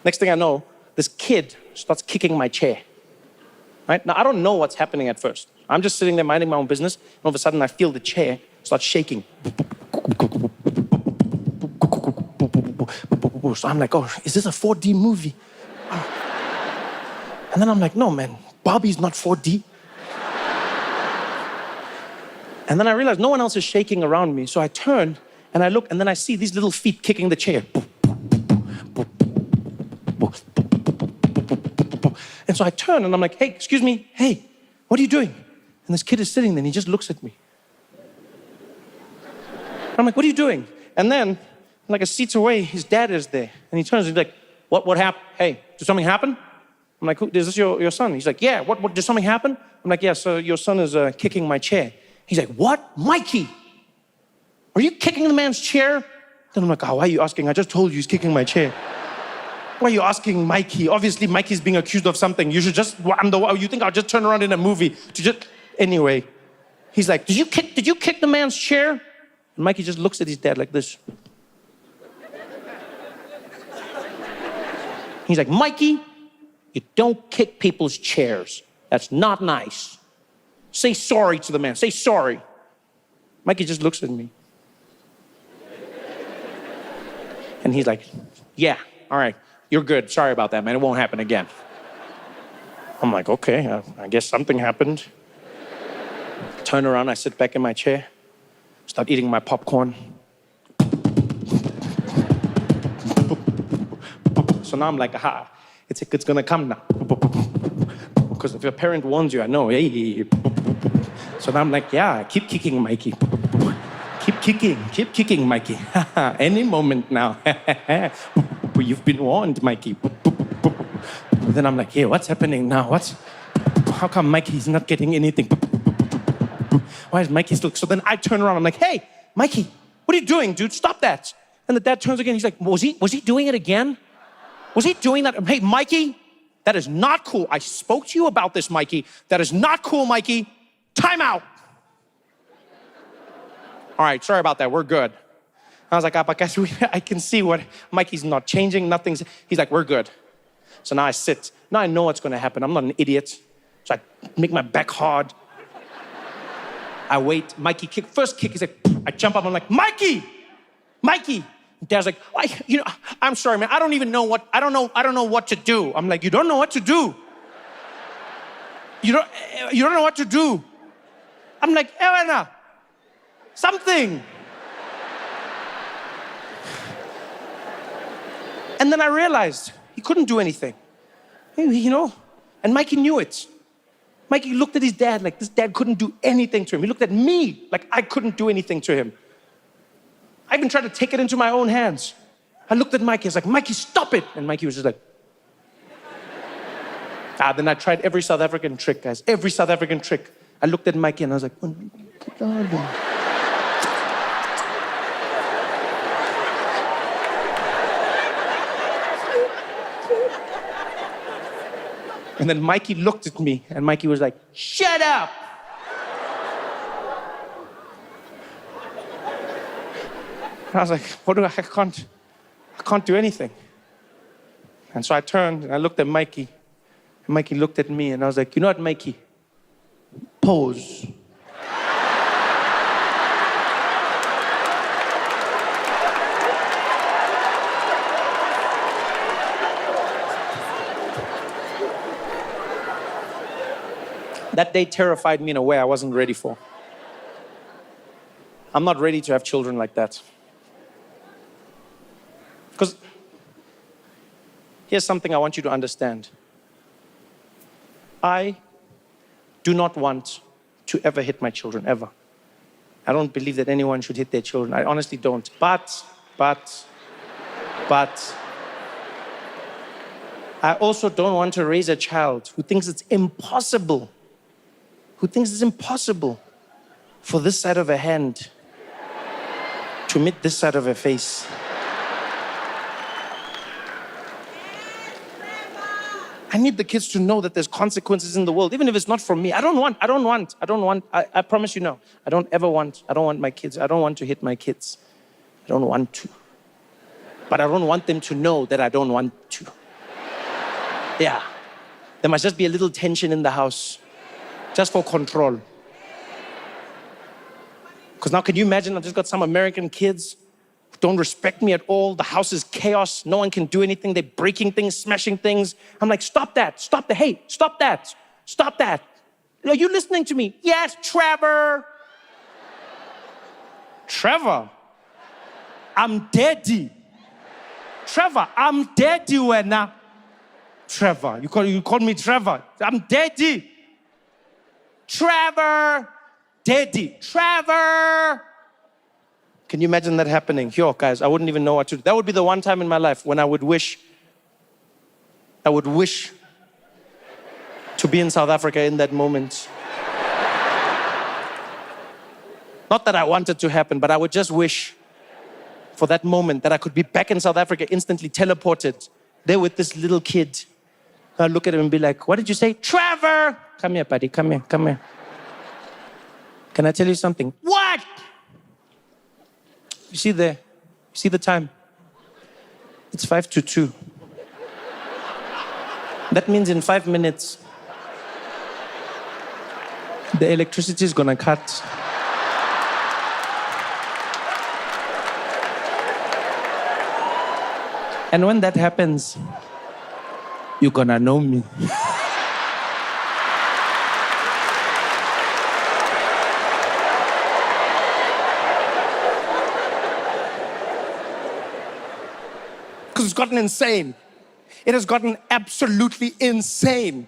Next thing I know, this kid starts kicking my chair. Right? Now, I don't know what's happening at first. I'm just sitting there minding my own business, and all of a sudden I feel the chair start shaking. So I'm like, oh, is this a 4D movie? And then I'm like, no, man, Barbie's not 4D. And then I realized no one else is shaking around me. So I turn and I look, and then I see these little feet kicking the chair. And so I turn and I'm like, hey, excuse me, hey, what are you doing? And this kid is sitting there and he just looks at me. I'm like, what are you doing? And then, like a seat away, his dad is there. And he turns and he's like, what happened? Hey, did something happen? I'm like, is this your son? He's like, yeah, what, did something happen? I'm like, yeah, so your son is kicking my chair. He's like, what? Mikey, are you kicking the man's chair? Then I'm like, oh, why are you asking? I just told you he's kicking my chair. Why are you asking Mikey? Obviously, Mikey's being accused of something. You should just, you think I'll just turn around in a movie to just, anyway. He's like, did you kick the man's chair? And Mikey just looks at his dad like this. He's like, Mikey, you don't kick people's chairs. That's not nice. Say sorry to the man, say sorry. Mikey just looks at me. And he's like, yeah, all right. You're good. Sorry about that, man. It won't happen again. I'm like, okay, I guess something happened. Turn around, I sit back in my chair, start eating my popcorn. So now I'm like, aha, it's gonna come now. Because if your parent warns you, I know, hey. So now I'm like, yeah, keep kicking, Mikey. Keep kicking, Mikey. Any moment now. You've been warned, Mikey. Then I'm like, hey, what's happening now? How come Mikey's not getting anything? Why is Mikey still? So then I turn around, I'm like, hey, Mikey, what are you doing, dude? Stop that. And the dad turns again, he's like, was he doing it again? Was he doing that? Hey, Mikey, that is not cool. I spoke to you about this, Mikey. That is not cool, Mikey. Time out. All right, sorry about that. We're good. I was like, I can see what Mikey's not changing. Nothing's. He's like, we're good. So now I sit. Now I know what's going to happen. I'm not an idiot. So I make my back hard. I wait. Mikey kick. First kick. He's like, I jump up. I'm like, Mikey. Dad's like, I'm sorry, man. I don't know what to do. I'm like, you don't know what to do. You don't know what to do. I'm like, Elena, something. And then I realized he couldn't do anything, and Mikey knew it. Mikey looked at his dad like this dad couldn't do anything to him. He looked at me like I couldn't do anything to him. I even tried to take it into my own hands. I looked at Mikey, I was like, Mikey, stop it. And Mikey was just like, then I tried every South African trick, guys, every South African trick. I looked at Mikey and I was like, and then Mikey looked at me and Mikey was like, shut up. And I was like, I can't do anything. And so I turned and I looked at Mikey. And Mikey looked at me and I was like, you know what, Mikey? Pose. That day terrified me in a way I wasn't ready for. I'm not ready to have children like that. Because here's something I want you to understand. I do not want to ever hit my children, ever. I don't believe that anyone should hit their children. I honestly don't. But, I also don't want to raise a child who thinks it's impossible, for this side of a hand to meet this side of a face. I need the kids to know that there's consequences in the world, even if it's not from me. I promise you no. I don't want my kids. I don't want to hit my kids. I don't want to. But I don't want them to know that I don't want to. Yeah. There must just be a little tension in the house, just for control. Because now, can you imagine? I've just got some American kids who don't respect me at all. The house is chaos. No one can do anything. They're breaking things, smashing things. I'm like, stop that. Stop the hate. Stop that. Stop that. Are you listening to me? Yes, Trevor. Trevor. I'm daddy. Trevor, I'm daddy when now. Trevor. You call me Trevor. I'm daddy. Trevor. Daddy. Trevor. Can you imagine that happening? Yo, guys, I wouldn't even know what to do. That would be the one time in my life when I would wish to be in South Africa in that moment. Not that I want it to happen, but I would just wish for that moment that I could be back in South Africa, instantly teleported, there with this little kid. I'd look at him and be like, what did you say? Trevor! Come here, buddy, come here, come here. Can I tell you something? What? You see there? You see the time? It's 1:55. That means in 5 minutes, the electricity is gonna cut. And when that happens, you're gonna know me. Because it's gotten insane. It has gotten absolutely insane.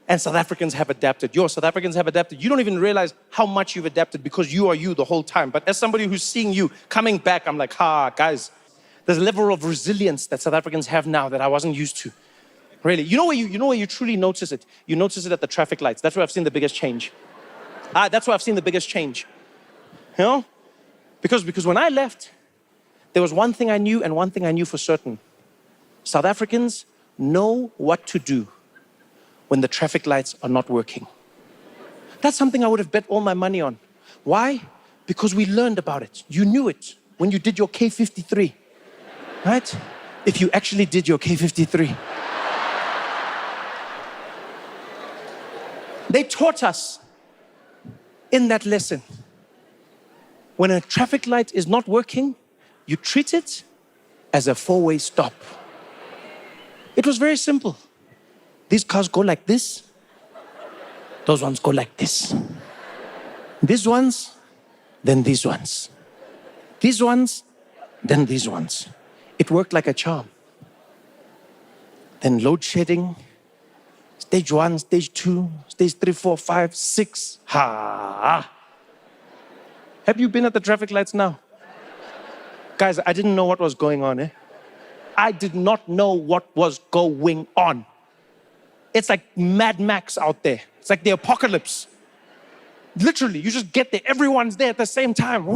And South Africans have adapted. South Africans have adapted. You don't even realize how much you've adapted because you are you the whole time. But as somebody who's seeing you coming back, I'm like, guys, there's a level of resilience that South Africans have now that I wasn't used to. Really. You know where you truly notice it? You notice it at the traffic lights. That's where I've seen the biggest change. That's where I've seen the biggest change. You know? Because when I left, there was one thing I knew and one thing I knew for certain. South Africans know what to do when the traffic lights are not working. That's something I would have bet all my money on. Why? Because we learned about it. You knew it when you did your K53. Right? If you actually did your K53. They taught us in that lesson. When a traffic light is not working, you treat it as a four-way stop. It was very simple. These cars go like this. Those ones go like this. These ones, then these ones. These ones, then these ones. It worked like a charm. Then load shedding, stage 1, stage 2, stage 3, 4, 5, 6. Have you been at the traffic lights now? Guys, I didn't know what was going on. I did not know what was going on. It's like Mad Max out there. It's like the apocalypse. Literally, you just get there. Everyone's there at the same time.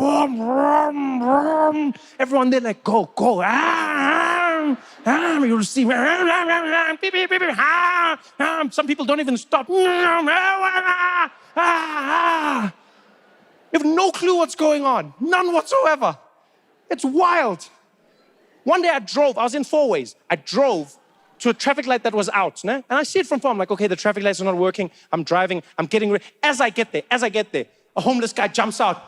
Everyone there like, go. You'll see. Some people don't even stop. You have no clue what's going on. None whatsoever. It's wild. One day I was in four ways. I drove to a traffic light that was out. And I see it from far. I'm like, okay, the traffic lights are not working. I'm driving. I'm getting ready. As I get there, a homeless guy jumps out.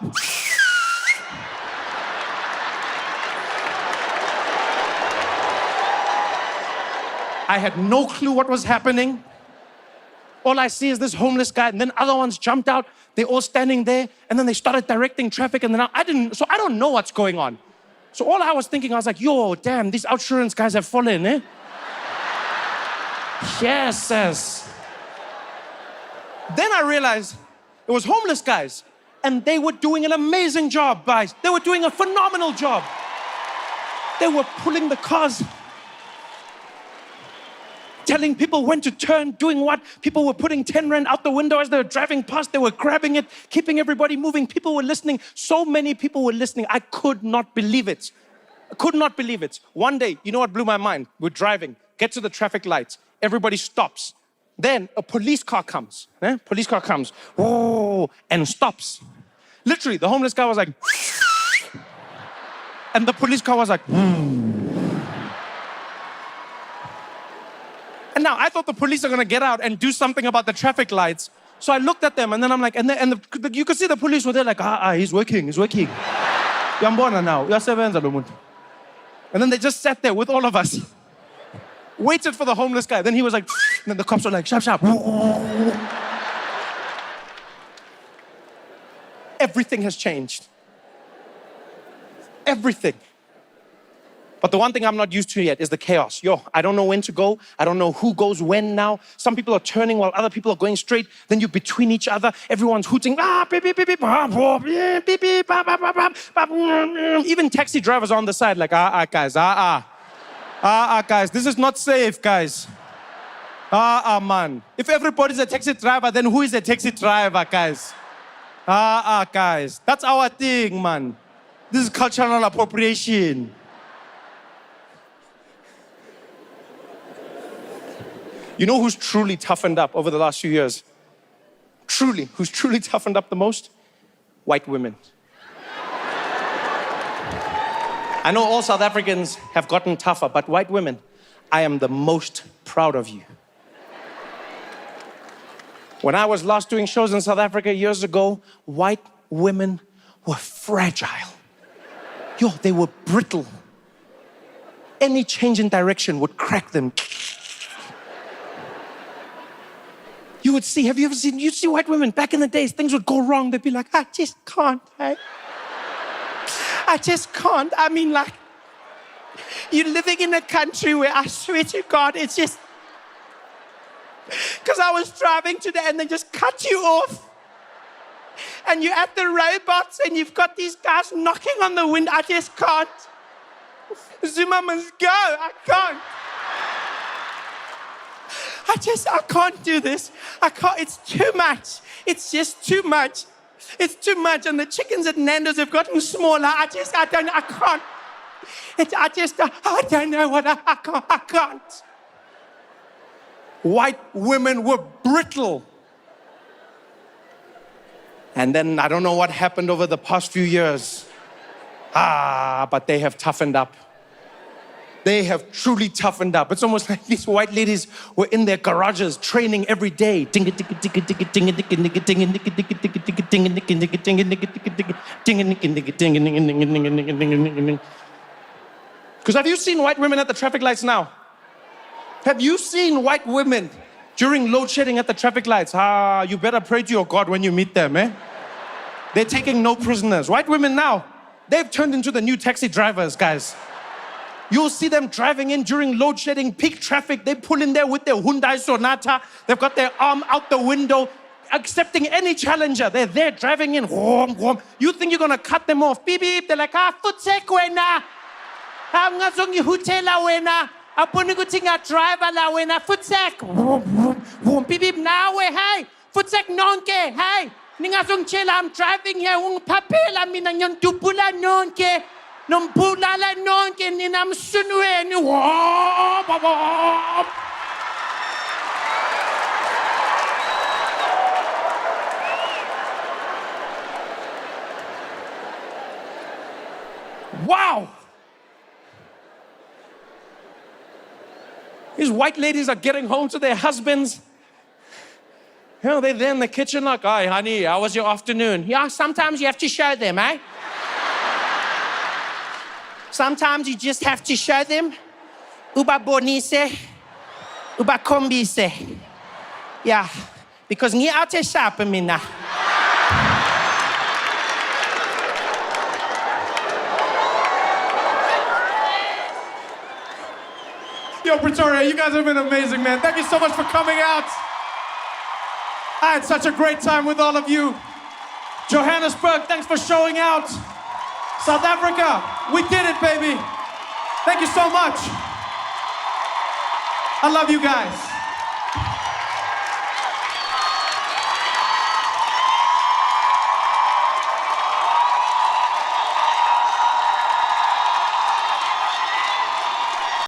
I had no clue what was happening. All I see is this homeless guy, and then other ones jumped out. They're all standing there, and then they started directing traffic, and then I don't know what's going on. So all I was thinking, I was like, yo, damn, these outsurance guys have fallen, Yes. Then I realized it was homeless guys, and they were doing an amazing job, guys. They were doing a phenomenal job. They were pulling the cars, telling people when to turn, doing what. People were putting 10 rand out the window as they were driving past. They were grabbing it, keeping everybody moving. People were listening. So many people were listening. I could not believe it. One day, you know what blew my mind? We're driving, get to the traffic lights. Everybody stops. Then a police car comes. And stops. Literally, the homeless guy was like, and the police car was like, now I thought the police are gonna get out and do something about the traffic lights. So I looked at them and then I'm like, and you could see the police were there like, he's working. Yambona now, uyasebenza lo muntu. And then they just sat there with all of us, waited for the homeless guy. Then he was like, and then the cops were like, sharp. Everything has changed. Everything. But the one thing I'm not used to yet is the chaos. I don't know when to go. I don't know who goes when now. Some people are turning while other people are going straight. Then you're between each other. Everyone's hooting. Beep, beep, beep, beep, beep, beep, even taxi drivers are on the side like, guys, guys, this is not safe, guys. Man. If everybody's a taxi driver, then who is a taxi driver, guys? Guys. That's our thing, man. This is cultural appropriation. You know who's truly toughened up over the last few years? Who's truly toughened up the most? White women. I know all South Africans have gotten tougher, but white women, I am the most proud of you. When I was last doing shows in South Africa years ago, white women were fragile. They were brittle. Any change in direction would crack them. You would see, have you ever seen, you'd see white women back in the days, things would go wrong. They'd be like, I just can't, I just can't. I mean, like, you're living in a country where I swear to God, it's just, because I was driving today and they just cut you off. And you're at the robots and you've got these guys knocking on the window. I just can't. Zuma must go. I can't. I can't do this. I can't. It's too much. It's just too much. It's too much. And the chickens at Nando's have gotten smaller. I don't know what I can't. White women were brittle. And then I don't know what happened over the past few years. But they have toughened up. They have truly toughened up. It's almost like these white ladies were in their garages training every day. Because have you seen white women at the traffic lights now? Have you seen white women during load shedding at the traffic lights? You better pray to your God when you meet them, eh? They're taking no prisoners. White women now, they've turned into the new taxi drivers, guys. You'll see them driving in during load shedding, peak traffic. They pull in there with their Hyundai Sonata. They've got their arm out the window, accepting any challenger. They're there driving in. You think you're going to cut them off. Beep, beep. They're like, futsek wena. Ngazongi hutela wena. Aponi kutinga driver la wena. Futsek. Beep, beep. Nawe, hey. Futsek nonke, hey. Ningazongchela, I'm driving here. Papela mina nyon dupula nonke. Nombulala nonke ninamsunweni. Wow! These white ladies are getting home to their husbands. They're there in the kitchen like, hi, honey, how was your afternoon? Yeah, sometimes you have to show them, eh? Sometimes you just have to show them. Uba bonise, uba kombise. Yeah, because ngi ate sharp mina. Yo, Pretoria, you guys have been amazing, man. Thank you so much for coming out. I had such a great time with all of you. Johannesburg, thanks for showing out. South Africa, we did it, baby. Thank you so much. I love you guys.